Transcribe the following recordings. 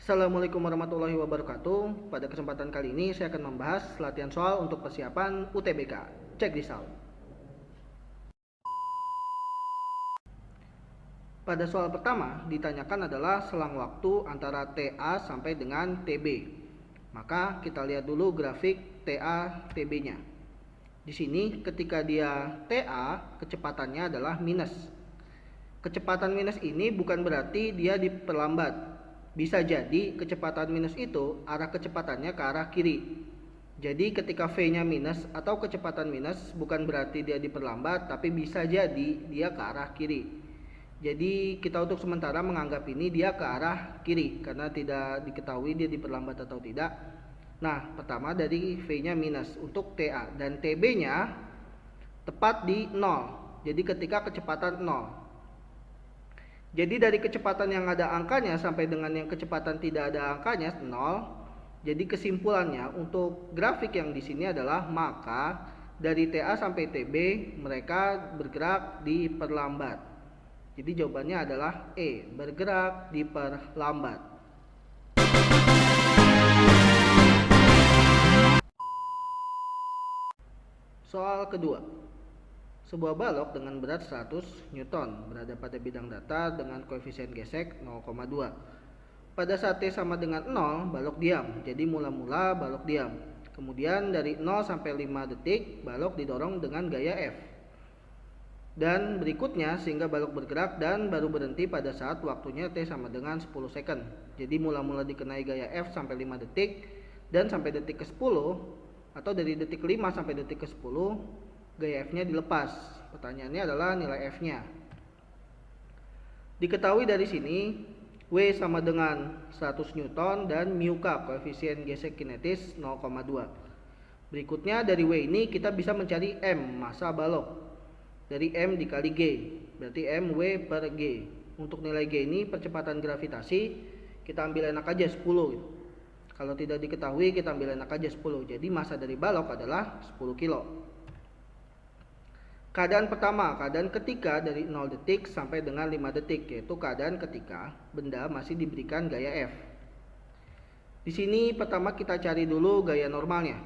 Assalamualaikum warahmatullahi wabarakatuh. Pada kesempatan kali ini saya akan membahas latihan soal untuk persiapan UTBK. Check this out. Pada soal pertama ditanyakan adalah selang waktu antara TA sampai dengan TB. Maka kita lihat dulu grafik TA TB-nya. Di sini ketika dia TA, kecepatannya adalah minus. Kecepatan minus ini bukan berarti dia diperlambat. Bisa jadi kecepatan minus itu arah kecepatannya ke arah kiri. Jadi ketika V-nya minus atau kecepatan minus bukan berarti dia diperlambat, tapi bisa jadi dia ke arah kiri. Jadi kita untuk sementara menganggap ini dia ke arah kiri karena tidak diketahui dia diperlambat atau tidak. Nah, pertama dari V-nya minus untuk TA dan TB-nya tepat di 0. Jadi ketika kecepatan 0. Jadi dari kecepatan yang ada angkanya sampai dengan yang kecepatan tidak ada angkanya 0. Jadi kesimpulannya untuk grafik yang di sini adalah maka dari TA sampai TB mereka bergerak diperlambat. Jadi jawabannya adalah E, bergerak diperlambat. Soal kedua. Sebuah balok dengan berat 100 Newton berada pada bidang datar dengan koefisien gesek 0,2. Pada saat T sama dengan 0, balok diam. Jadi mula-mula balok diam. Kemudian dari 0 sampai 5 detik, balok didorong dengan gaya F. Dan berikutnya sehingga balok bergerak dan baru berhenti pada saat waktunya T sama dengan 10 second. Jadi mula-mula dikenai gaya F sampai 5 detik dan sampai detik ke 10 atau dari detik 5 sampai detik ke 10 gaya F-nya dilepas. Pertanyaannya adalah nilai F-nya. Diketahui dari sini W sama dengan 100 Newton dan mu K koefisien gesek kinetis 0,2. Berikutnya dari W ini kita bisa mencari M massa balok. Dari M dikali G, berarti MW per G. Untuk nilai G ini percepatan gravitasi kita ambil enak aja 10 gitu. Kalau tidak diketahui kita ambil enak aja 10. Jadi massa dari balok adalah 10 kilo. Keadaan pertama, keadaan ketika dari 0 detik sampai dengan 5 detik, yaitu keadaan ketika benda masih diberikan gaya F. Di sini pertama kita cari dulu gaya normalnya.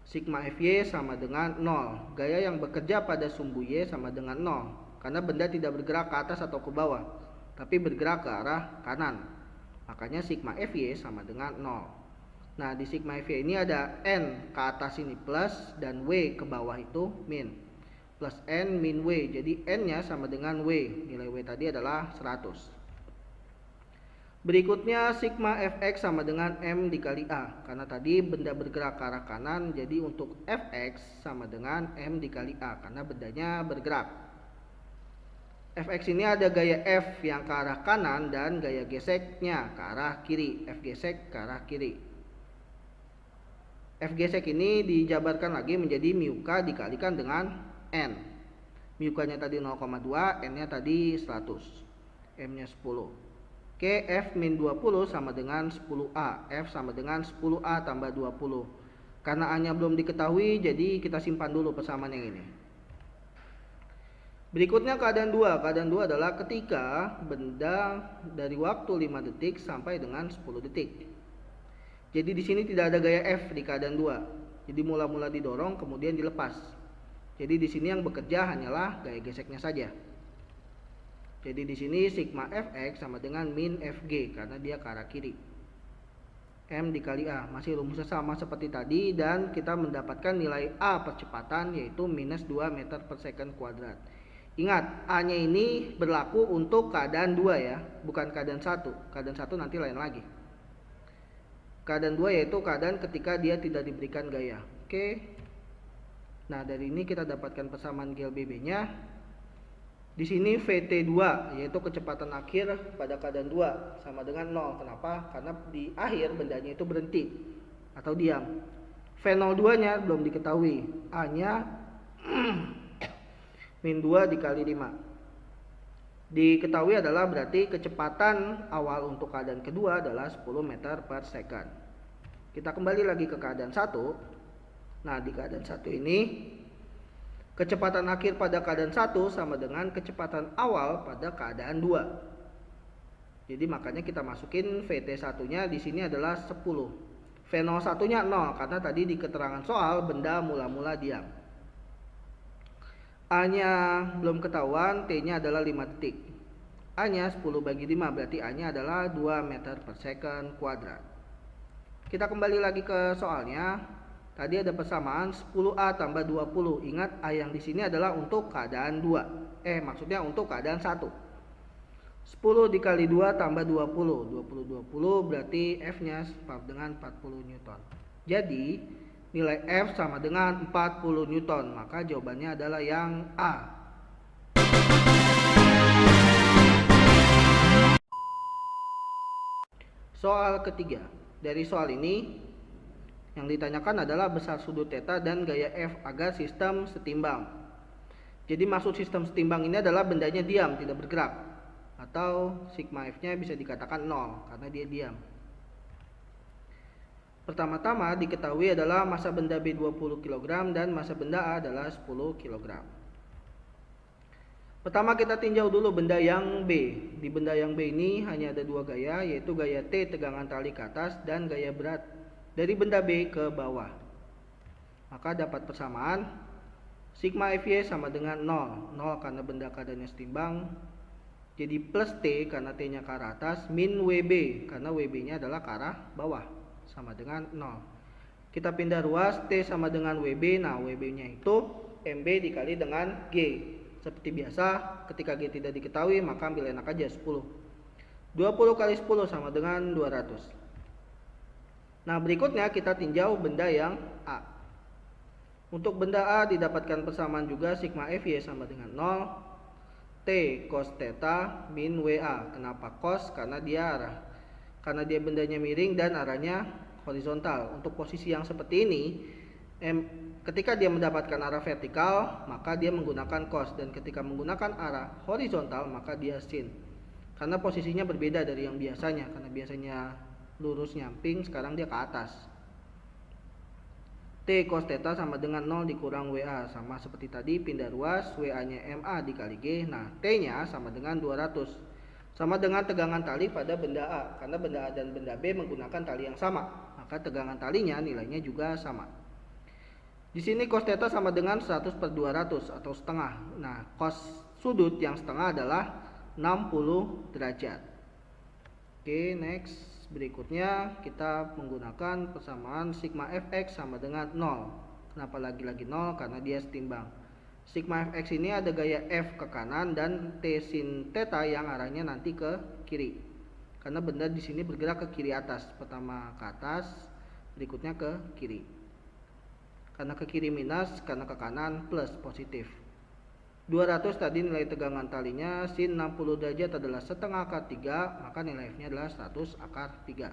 Sigma Fy sama dengan 0. Gaya yang bekerja pada sumbu Y sama dengan 0. Karena benda tidak bergerak ke atas atau ke bawah, tapi bergerak ke arah kanan. Makanya sigma Fy sama dengan 0. Nah, di sigma Fy ini ada N ke atas ini plus dan W ke bawah itu min. Plus N min W. Jadi N-nya sama dengan W. Nilai W tadi adalah 100. Berikutnya sigma Fx sama dengan M dikali A. Karena tadi benda bergerak ke arah kanan, jadi untuk Fx sama dengan M dikali A. Karena bendanya bergerak. Fx ini ada gaya F yang ke arah kanan dan gaya geseknya ke arah kiri. F gesek ke arah kiri. F gesek ini dijabarkan lagi menjadi mu K dikalikan dengan N. Mu K-nya tadi 0,2, N-nya tadi 100. M-nya 10. Oke, F min 20 sama dengan 10A. F sama dengan 10A tambah 20. Karena A-nya belum diketahui, jadi kita simpan dulu persamaan yang ini. Berikutnya keadaan 2. Keadaan 2 adalah ketika benda dari waktu 5 detik sampai dengan 10 detik. Jadi di sini tidak ada gaya F di keadaan 2. Jadi mula-mula didorong kemudian dilepas. Jadi di sini yang bekerja hanyalah gaya geseknya saja. Jadi di sini sigma Fx sama dengan min Fg karena dia ke arah kiri. M dikali A, masih rumusnya sama seperti tadi dan kita mendapatkan nilai A percepatan yaitu minus 2 meter per second kuadrat. Ingat, A-nya ini berlaku untuk keadaan 2 ya, bukan keadaan 1. Keadaan 1 nanti lain lagi. Keadaan 2 yaitu keadaan ketika dia tidak diberikan gaya. Oke. Nah, dari ini kita dapatkan persamaan GLBB-nya. Di sini VT2 yaitu kecepatan akhir pada keadaan 2 sama dengan 0. Kenapa? Karena di akhir bendanya itu berhenti atau diam. V02-nya belum diketahui. A-nya min 2 dikali 5. Diketahui adalah berarti kecepatan awal untuk keadaan kedua adalah 10 meter per second. Kita kembali lagi ke keadaan 1. Nah, di keadaan 1 ini kecepatan akhir pada keadaan 1 sama dengan kecepatan awal pada keadaan 2. Jadi makanya kita masukin VT1-nya di sini adalah 10. V01-nya 0 karena tadi di keterangan soal benda mula-mula diam. A-nya belum ketahuan, T-nya adalah 5 detik. A-nya 10 bagi 5, berarti A-nya adalah 2 meter per second kuadrat. Kita kembali lagi ke soalnya. Tadi ada persamaan 10A tambah 20. Ingat A yang di sini adalah untuk keadaan 2. Maksudnya untuk keadaan 1. 10 dikali 2 tambah 20. 20 berarti F-nya sama dengan 40 Newton. Jadi nilai F sama dengan 40 Newton. Maka jawabannya adalah yang A. Soal ketiga. Dari soal ini yang ditanyakan adalah besar sudut theta dan gaya F agar sistem setimbang. Jadi maksud sistem setimbang ini adalah bendanya diam, tidak bergerak. Atau sigma F-nya bisa dikatakan 0 karena dia diam. Pertama-tama diketahui adalah massa benda B 20 kg dan massa benda A adalah 10 kg. Pertama kita tinjau dulu benda yang B. Di benda yang B ini hanya ada 2 gaya, yaitu gaya T tegangan tali ke atas dan gaya berat dari benda B ke bawah. Maka dapat persamaan sigma Fy sama dengan 0. 0 karena benda keadaannya setimbang. Jadi plus T karena T-nya ke arah atas, min WB karena WB-nya adalah ke arah bawah, sama dengan 0. Kita pindah ruas, T sama dengan WB. Nah, WB-nya itu MB dikali dengan G. Seperti biasa, ketika G tidak diketahui, maka ambil enak aja 10. 20 kali 10 sama dengan 200. Nah, berikutnya kita tinjau benda yang A. Untuk benda A didapatkan persamaan juga sigma Fy sama dengan 0. T cos theta min WA. Kenapa cos? Karena dia bendanya miring dan arahnya horizontal. Untuk posisi yang seperti ini, ketika dia mendapatkan arah vertikal, maka dia menggunakan cos, dan ketika menggunakan arah horizontal, maka dia sin. Karena posisinya berbeda dari yang biasanya, karena biasanya lurus nyamping, sekarang dia ke atas. T cos theta sama dengan 0 dikurang WA, sama seperti tadi, pindah ruas, WA-nya MA dikali G. Nah, T-nya sama dengan 200. Sama dengan tegangan tali pada benda A, karena benda A dan benda B menggunakan tali yang sama, maka tegangan talinya nilainya juga sama. Di sini cos theta sama dengan 100 per 200 atau setengah. Nah, cos sudut yang setengah adalah 60 derajat. Oke, next. Berikutnya kita menggunakan persamaan sigma Fx sama dengan 0. Kenapa lagi-lagi 0? Karena dia setimbang. Sigma Fx ini ada gaya F ke kanan dan T sin theta yang arahnya nanti ke kiri. Karena benda di sini bergerak ke kiri atas. Pertama ke atas, berikutnya ke kiri. Karena ke kiri minus, karena ke kanan plus positif. 200 tadi nilai tegangan talinya, sin 60 derajat adalah setengah akar 3, maka nilai F-nya adalah 100 akar 3.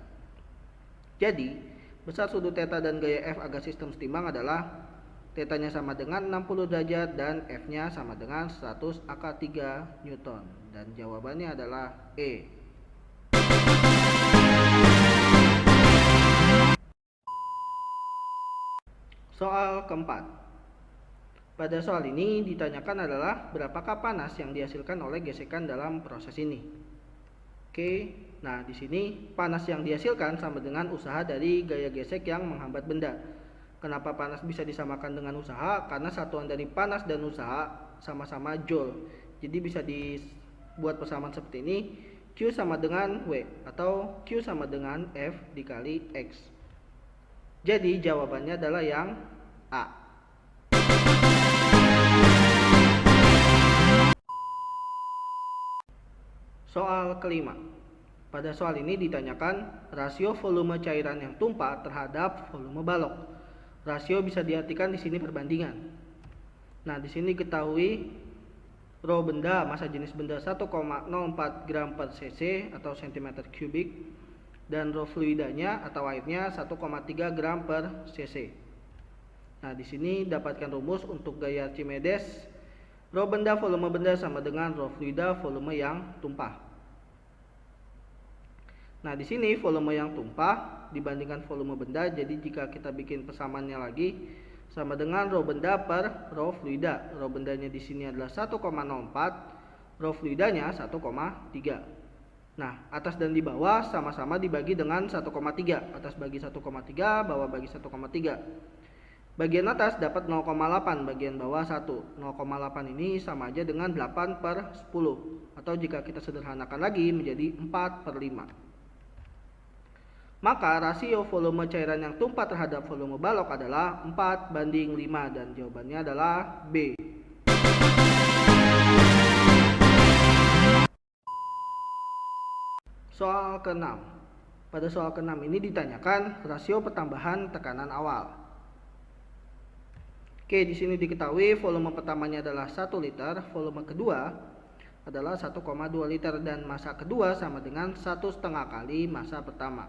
Jadi, besar sudut theta dan gaya F agar sistem setimbang adalah theta-nya sama dengan 60 derajat dan F-nya sama dengan 100 akar 3 Newton. Dan jawabannya adalah E. Soal keempat. Pada soal ini ditanyakan adalah berapakah panas yang dihasilkan oleh gesekan dalam proses ini. Oke, nah di sini panas yang dihasilkan sama dengan usaha dari gaya gesek yang menghambat benda. Kenapa panas bisa disamakan dengan usaha? Karena satuan dari panas dan usaha sama-sama joule. Jadi bisa dibuat persamaan seperti ini, Q sama dengan W atau Q sama dengan F dikali X. Jadi jawabannya adalah yang A. Soal kelima. Pada soal ini ditanyakan rasio volume cairan yang tumpah terhadap volume balok. Rasio bisa diartikan di sini perbandingan. Nah, di sini ketahui rho benda, massa jenis benda 1,04 gram per cc atau cm kubik, dan rho fluidanya atau airnya 1,3 gram per cc. Nah, di sini dapatkan rumus untuk gaya Archimedes. Rho benda volume benda sama dengan rho fluida volume yang tumpah. Nah, di sini volume yang tumpah dibandingkan volume benda, jadi jika kita bikin persamaannya lagi sama dengan rho benda per rho fluida. Rho bendanya di sini adalah 1,04, rho fluidanya 1,3. Nah, atas dan di bawah sama-sama dibagi dengan 1,3. Atas bagi 1,3, bawah bagi 1,3. Bagian atas dapat 0,8, bagian bawah 1. 0,8 ini sama aja dengan 8/10. Atau jika kita sederhanakan lagi menjadi 4/5. Maka rasio volume cairan yang tumpah terhadap volume balok adalah 4/5 dan jawabannya adalah B. Soal ke-6. Pada soal ke-6 ini ditanyakan rasio pertambahan tekanan awal. Oke, di sini diketahui volume pertamanya adalah 1 liter, volume kedua adalah 1,2 liter dan massa kedua sama dengan 1,5 kali massa pertama.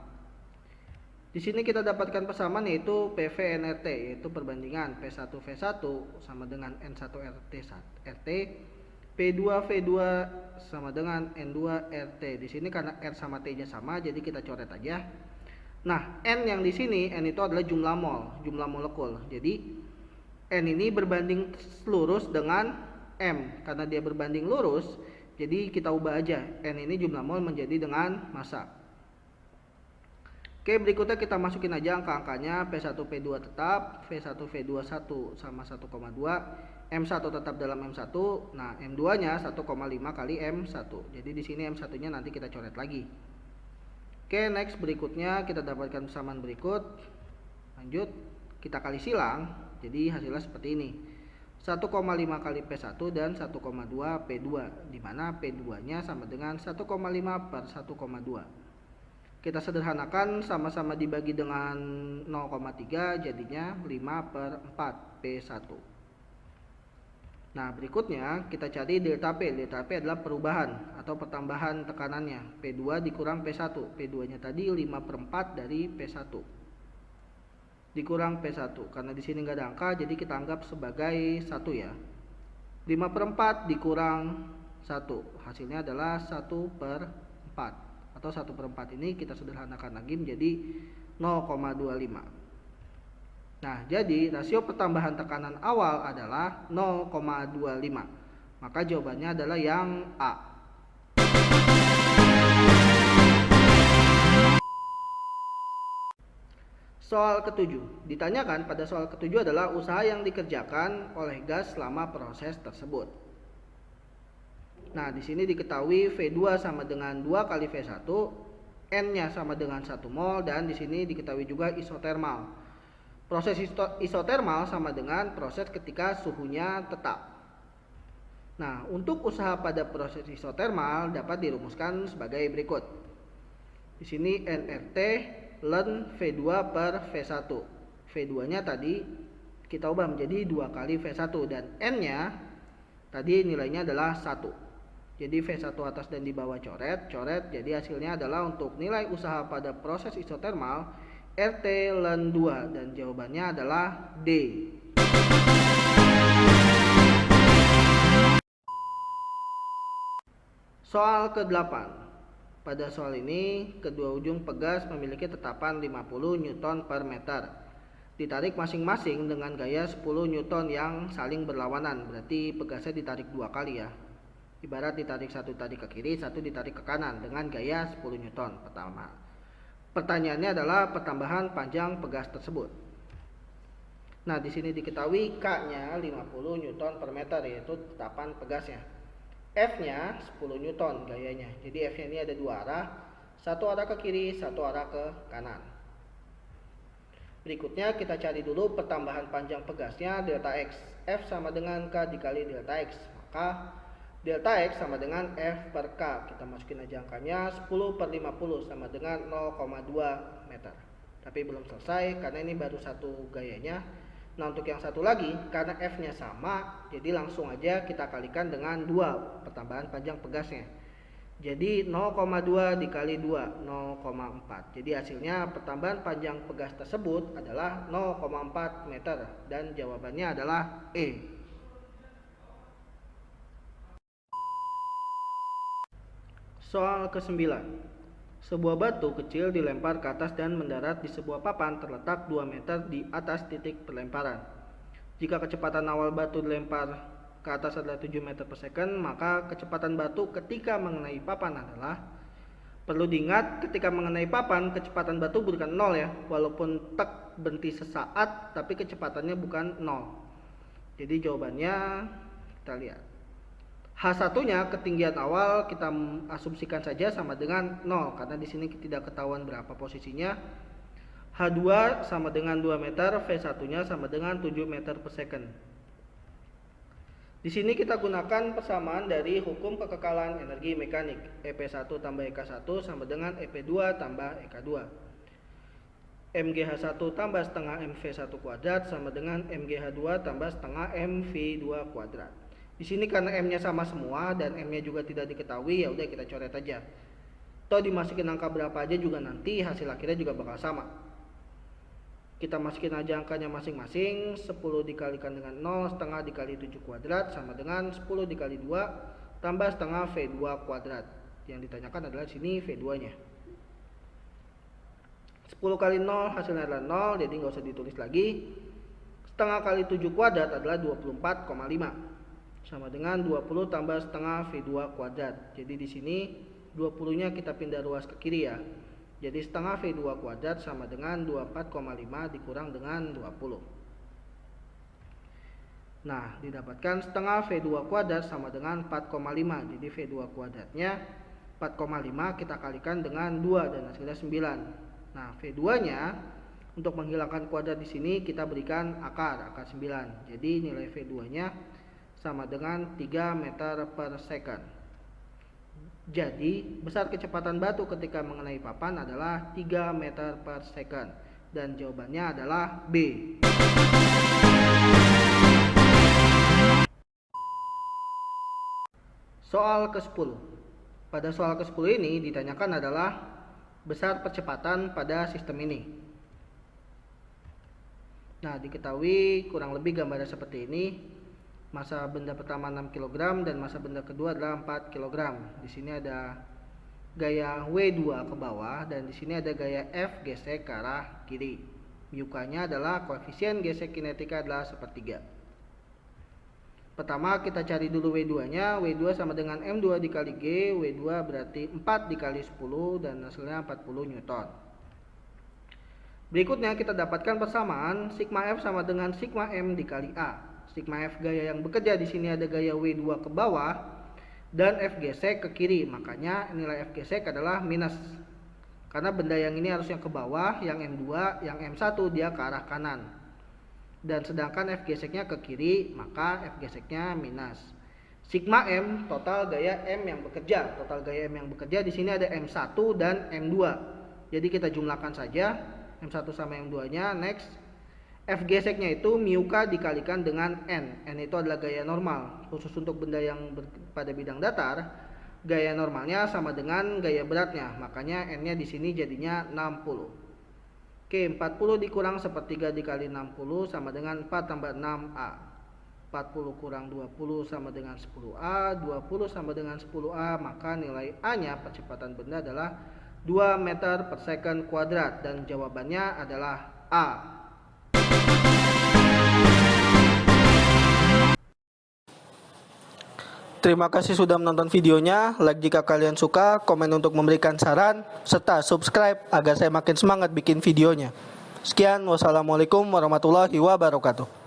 Di sini kita dapatkan persamaan yaitu PV NRT, yaitu perbandingan P1V1 sama dengan N1RT, P2V2 sama dengan N2RT. Di sini karena R sama T-nya sama, jadi kita coret aja. Nah, N yang di sini, N itu adalah jumlah mol, jumlah molekul. Jadi N ini berbanding lurus dengan M. Karena dia berbanding lurus, jadi kita ubah aja N ini jumlah mol menjadi dengan massa. Oke, berikutnya kita masukin aja angka-angkanya. P1P2 tetap, V1V21 sama 1,2, M1 tetap dalam M1. Nah, M2-nya 1,5 kali M1. Jadi di sini M1-nya nanti kita coret lagi. Oke, next berikutnya kita dapatkan persamaan berikut. Lanjut, kita kali silang. Jadi hasilnya seperti ini. 1,5 kali P1 dan 1,2 P2, di mana P2-nya sama dengan 1,5/1,2. Kita sederhanakan, sama-sama dibagi dengan 0,3, jadinya 5/4 P1. Nah, berikutnya kita cari delta P. Delta P adalah perubahan atau pertambahan tekanannya. P2 dikurang P1. P2-nya tadi 5/4 dari P1. Dikurang P1. Karena di sini nggak ada angka, jadi kita anggap sebagai 1 ya. 5/4 dikurang 1. Hasilnya adalah 1/4. Atau 1/4 ini kita sederhanakan lagi menjadi 0,25. Nah, jadi rasio pertambahan tekanan awal adalah 0,25. Maka jawabannya adalah yang A. Soal ke-7. Ditanyakan pada soal ke-7 adalah usaha yang dikerjakan oleh gas selama proses tersebut. Nah, di sini diketahui V2 sama dengan 2 kali V1, N-nya sama dengan 1 mol, dan di sini diketahui juga isotermal. Proses isotermal sama dengan proses ketika suhunya tetap. Nah, untuk usaha pada proses isotermal dapat dirumuskan sebagai berikut. Di sini nRT ln V2/V1. V2-nya tadi kita ubah menjadi 2 kali V1 dan N-nya tadi nilainya adalah 1. Jadi V1 atas dan di bawah coret. Jadi hasilnya adalah untuk nilai usaha pada proses isotermal RT ln 2 dan jawabannya adalah D. Soal ke-8. Pada soal ini kedua ujung pegas memiliki tetapan 50 Newton per meter. Ditarik masing-masing dengan gaya 10 Newton yang saling berlawanan. Berarti pegasnya ditarik 2 kali ya. Ibarat ditarik satu tarik ke kiri, satu ditarik ke kanan dengan gaya 10 Newton pertama. Pertanyaannya adalah pertambahan panjang pegas tersebut. Nah, di sini diketahui K-nya 50 Newton per meter, yaitu tetapan pegasnya. F-nya 10 Newton gayanya. Jadi F-nya ini ada 2 arah, satu arah ke kiri, satu arah ke kanan. Berikutnya kita cari dulu pertambahan panjang pegasnya delta X. F sama dengan K dikali delta X. Maka delta X sama dengan F per K. Kita masukin aja angkanya 10/50 sama dengan 0,2 meter. Tapi belum selesai karena ini baru satu gayanya. Nah, untuk yang satu lagi karena F-nya sama, jadi langsung aja kita kalikan dengan 2 pertambahan panjang pegasnya. Jadi 0,2 dikali 2, 0,4. Jadi hasilnya pertambahan panjang pegas tersebut adalah 0,4 meter dan jawabannya adalah E. Soal ke-9. Sebuah batu kecil dilempar ke atas dan mendarat di sebuah papan terletak 2 meter di atas titik pelemparan. Jika kecepatan awal batu dilempar ke atas adalah 7 meter per second, maka kecepatan batu ketika mengenai papan adalah Perlu diingat ketika mengenai papan, kecepatan batu bukan 0 ya. Walaupun tek berhenti sesaat, tapi kecepatannya bukan 0. Jadi jawabannya kita lihat. H1-nya ketinggian awal kita asumsikan saja sama dengan 0 karena di sini tidak ketahuan berapa posisinya. H2 sama dengan 2 meter, V1-nya sama dengan 7 meter per second. Di sini kita gunakan persamaan dari hukum kekekalan energi mekanik. EP1 tambah EK1 sama dengan EP2 tambah EK2. MGH1 tambah setengah MV1 kuadrat sama dengan MGH2 tambah setengah MV2 kuadrat. Di sini karena M-nya sama semua dan M-nya juga tidak diketahui, ya udah kita coret aja. Toh dimasukin angka berapa aja juga nanti hasil akhirnya juga bakal sama. Kita masukin aja angkanya masing-masing. 10 dikalikan dengan 0 setengah dikali 7 kuadrat sama dengan 10 dikali 2 tambah setengah V2 kuadrat. Yang ditanyakan adalah sini V2 nya. 10 kali 0 hasilnya adalah 0, jadi nggak usah ditulis lagi. Setengah kali 7 kuadrat adalah 24,5 sama dengan 20 tambah setengah V2 kuadrat. Jadi di sini 20 nya kita pindah ruas ke kiri ya. Jadi setengah V2 kuadrat sama dengan 24,5 dikurang dengan 20. Nah, didapatkan setengah V2 kuadrat sama dengan 4,5. Jadi V2 kuadratnya 4,5 kita kalikan dengan 2 dan hasilnya 9. Nah, V2-nya untuk menghilangkan kuadrat di sini kita berikan akar 9. Jadi nilai V2-nya sama dengan 3 meter per second. Jadi, besar kecepatan batu ketika mengenai papan adalah 3 meter per second. Dan jawabannya adalah B. Soal ke-10. Pada soal ke-10 ini ditanyakan adalah besar percepatan pada sistem ini. Nah, diketahui kurang lebih gambarnya seperti ini. Massa benda pertama 6 kg dan massa benda kedua adalah 4 kg. Di sini ada gaya W2 ke bawah dan di sini ada gaya F gesek ke arah kiri. Μ-nya adalah koefisien gesek kinetika adalah 1/3. Pertama kita cari dulu W2-nya. W2 sama dengan M2 dikali G. W2 berarti 4 dikali 10 dan hasilnya 40 Newton. Berikutnya kita dapatkan persamaan sigma F sama dengan sigma M dikali A. Sigma F gaya yang bekerja di sini ada gaya W2 ke bawah dan F gesek ke kiri. Makanya nilai F gesek adalah minus. Karena benda yang ini harusnya ke bawah, yang M2, yang M1 dia ke arah kanan. Dan sedangkan F geseknya ke kiri, maka F geseknya minus. Sigma M total gaya M yang bekerja. Total gaya M yang bekerja di sini ada M1 dan M2. Jadi kita jumlahkan saja M1 sama M2-nya. Next. F geseknya itu μk dikalikan dengan N. N itu adalah gaya normal. Khusus untuk benda yang pada bidang datar, gaya normalnya sama dengan gaya beratnya. Makanya N-nya di sini jadinya 60. Oke, 40 dikurang 1/3 dikali 60 sama dengan 4 tambah 6A. 40 kurang 20 sama dengan 10A. 20 sama dengan 10A, maka nilai A-nya percepatan benda adalah 2 meter per second kuadrat. Dan jawabannya adalah A. Terima kasih sudah menonton videonya. Like jika kalian suka, komen untuk memberikan saran, serta subscribe agar saya makin semangat bikin videonya. Sekian, wassalamualaikum warahmatullahi wabarakatuh.